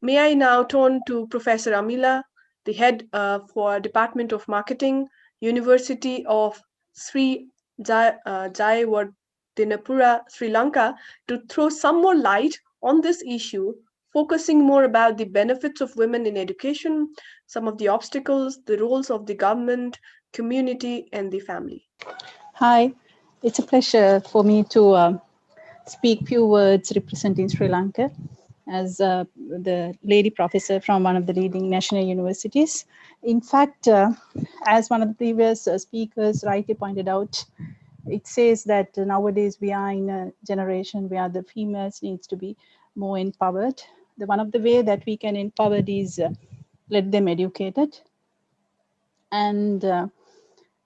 May I now turn to Professor Amila, the head for Department of Marketing, University of Sri Jayawardenepura, Sri Lanka, to throw some more light on this issue, focusing more about the benefits of women in education, some of the obstacles, the roles of the government, community, and the family. Hi, it's a pleasure for me to speak few words representing Sri Lanka as the lady professor from one of the leading national universities. In fact, as one of the previous speakers rightly pointed out, it says that nowadays we are in a generation where the females needs to be more empowered. One of the way that we can empower is let them educated. And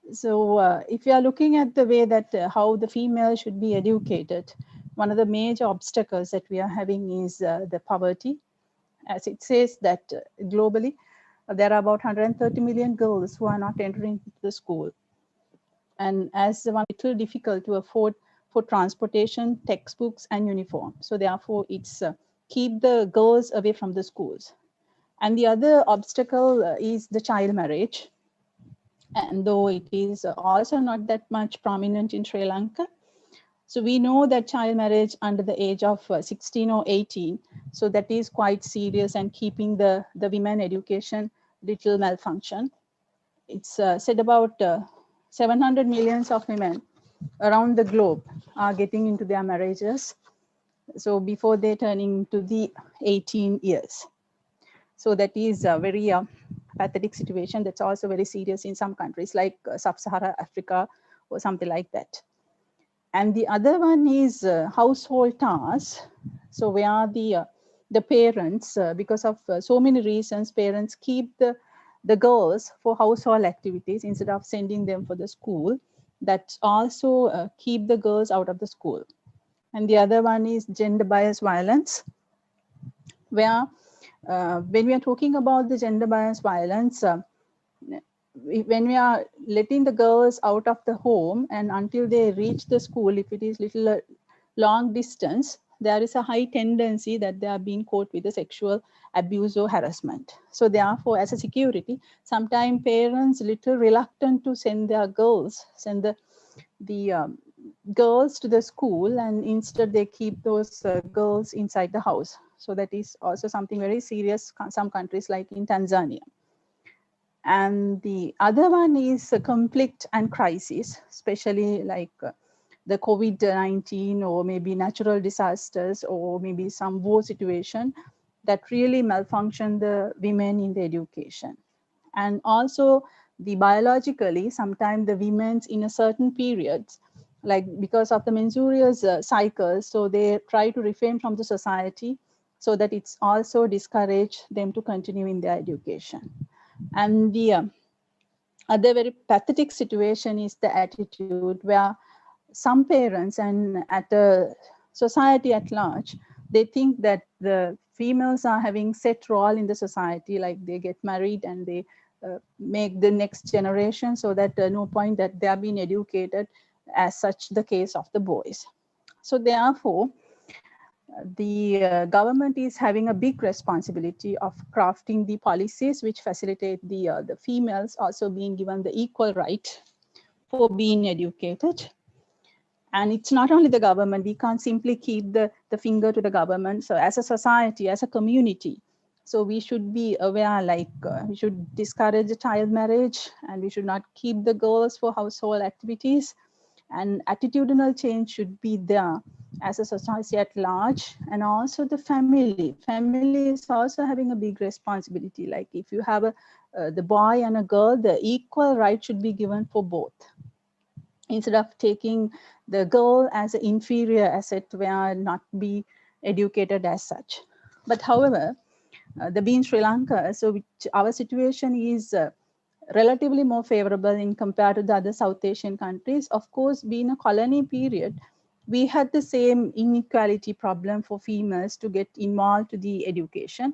if you are looking at the way that how the female should be educated, one of the major obstacles that we are having is the poverty. As it says that globally, there are about 130 million girls who are not entering the school. And as one little difficult to afford for transportation, textbooks, and uniform. So therefore, it's keep the girls away from the schools. And the other obstacle is the child marriage. And though it is also not that much prominent in Sri Lanka. So we know that child marriage under the age of 16 or 18, so that is quite serious and keeping the women education little malfunction. It's said about 700 millions of women around the globe are getting into their marriages. So before they turning to the 18 years. So that is a very pathetic situation that's also very serious in some countries like Sub-Saharan Africa or something like that. And the other one is household tasks. So where the parents, because of so many reasons, parents keep the girls for household activities instead of sending them for the school. That also keep the girls out of the school. And the other one is gender bias violence, where when we are talking about the gender bias violence, when we are letting the girls out of the home and until they reach the school, if it is little long distance, there is a high tendency that they are being caught with the sexual abuse or harassment. So therefore, as a security, sometimes parents little reluctant to send their girls, send the girls to the school, and instead they keep those girls inside the house. So that is also something very serious, some countries like in Tanzania. And the other one is conflict and crisis, especially like the COVID-19 or maybe natural disasters or maybe some war situation that really malfunction the women in the education. And also the biologically, sometimes the women's in a certain periods, like because of the menstrual cycle, so they try to refrain from the society so that it's also discourage them to continue in their education. And the other very pathetic situation is the attitude where some parents and at a society at large, they think that the females are having set role in the society, like they get married and they make the next generation, so that no point that they are being educated as such the case of the boys. So therefore, the government is having a big responsibility of crafting the policies which facilitate the females also being given the equal right for being educated. And it's not only the government, we can't simply keep the finger to the government. So as a society, as a community, so we should be aware, like we should discourage the child marriage and we should not keep the girls for household activities. And attitudinal change should be there as a society at large, and also the family. Family is also having a big responsibility. Like if you have the boy and a girl, the equal right should be given for both. Instead of taking the girl as an inferior asset where not be educated as such. But however, the being Sri Lanka, so which our situation is relatively more favorable in compared to the other South Asian countries. Of course, being a colony period, we had the same inequality problem for females to get involved to the education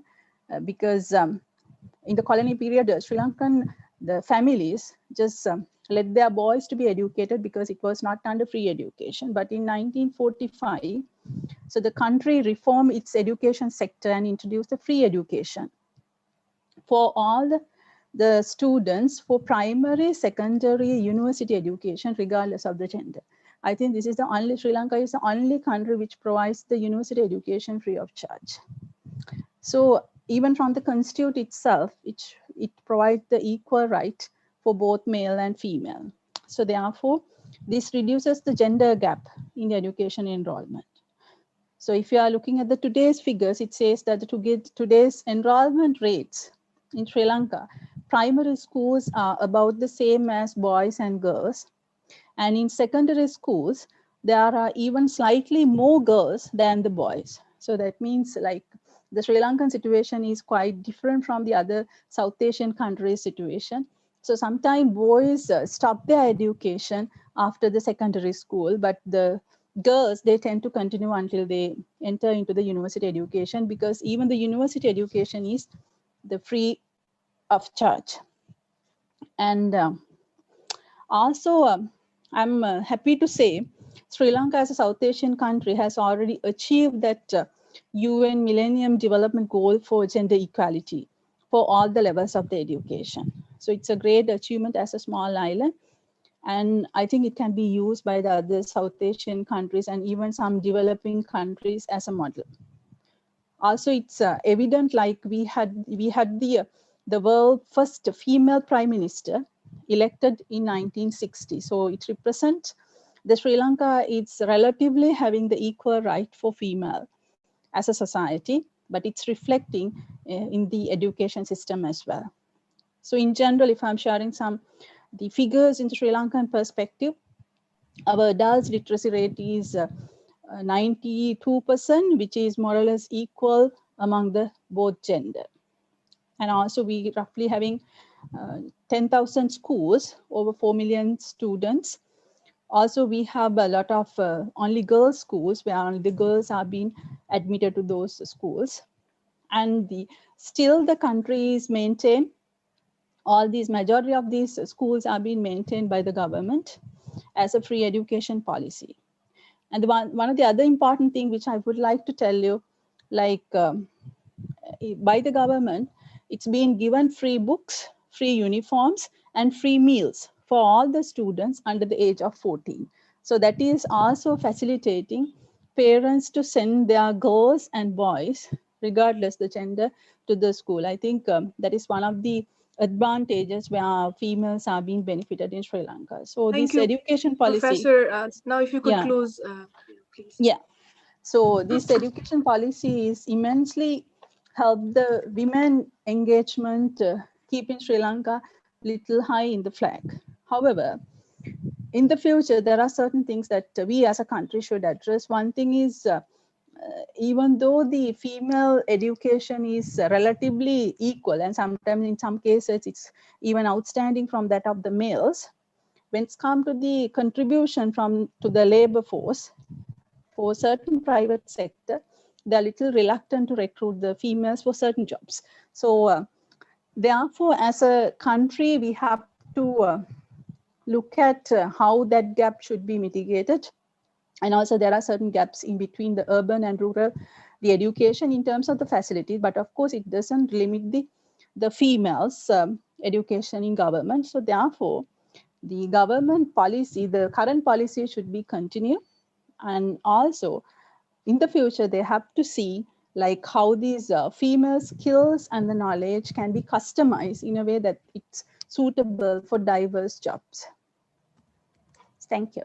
because in the colony period, Sri Lankan, the families just let their boys to be educated because it was not under free education. But in 1945, So the country reformed its education sector and introduced the free education for all the students for primary, secondary, university education, regardless of the gender. I think this is the only, Sri Lanka is the only country which provides the university education free of charge. So even from the constitution itself, it provides the equal right for both male and female. So therefore, this reduces the gender gap in education enrollment. So if you are looking at the today's figures, it says that to get today's enrollment rates in Sri Lanka, primary schools are about the same as boys and girls. And in secondary schools, there are even slightly more girls than the boys. So that means like the Sri Lankan situation is quite different from the other South Asian countries' situation. So sometimes boys stop their education after the secondary school, but the girls, they tend to continue until they enter into the university education, because even the university education is the free of charge. And also, I'm happy to say Sri Lanka as a South Asian country has already achieved that UN Millennium Development Goal for gender equality for all the levels of the education. So it's a great achievement as a small island. And I think it can be used by the other South Asian countries and even some developing countries as a model. Also, it's evident, like we had the world's first female prime minister elected in 1960. So it represents the Sri Lanka is relatively having the equal right for female as a society, but it's reflecting in the education system as well. So in general, if I'm sharing the figures in the Sri Lankan perspective, our adult literacy rate is 92%, which is more or less equal among the both gender. And also we roughly having 10,000 schools, over 4 million students. Also, we have a lot of only girls schools where only the girls are being admitted to those schools. And still the country is maintained, all these majority of these schools are being maintained by the government as a free education policy. And one of the other important thing which I would like to tell you, like by the government, it's been given free books, free uniforms, and free meals for all the students under the age of 14. So that is also facilitating parents to send their girls and boys, regardless the gender, to the school. I think that is one of the advantages where females are being benefited in Sri Lanka. So Thank this you, education policy. Professor. Now, if you could Yeah. close, please. Yeah. So this education policy is immensely helped the women engagement, keeping Sri Lanka little high in the flag. However, in the future, there are certain things that we as a country should address. One thing is, even though the female education is relatively equal, and sometimes in some cases it's even outstanding from that of the males, when it's come to the contribution to the labor force, for certain private sector, they're a little reluctant to recruit the females for certain jobs. So therefore, as a country, we have to look at how that gap should be mitigated. And also there are certain gaps in between the urban and rural, the education in terms of the facility, but of course it doesn't limit the females education in government. So therefore, the government policy, the current policy should be continued. And also in the future, they have to see like how these female skills and the knowledge can be customized in a way that it's suitable for diverse jobs. Thank you.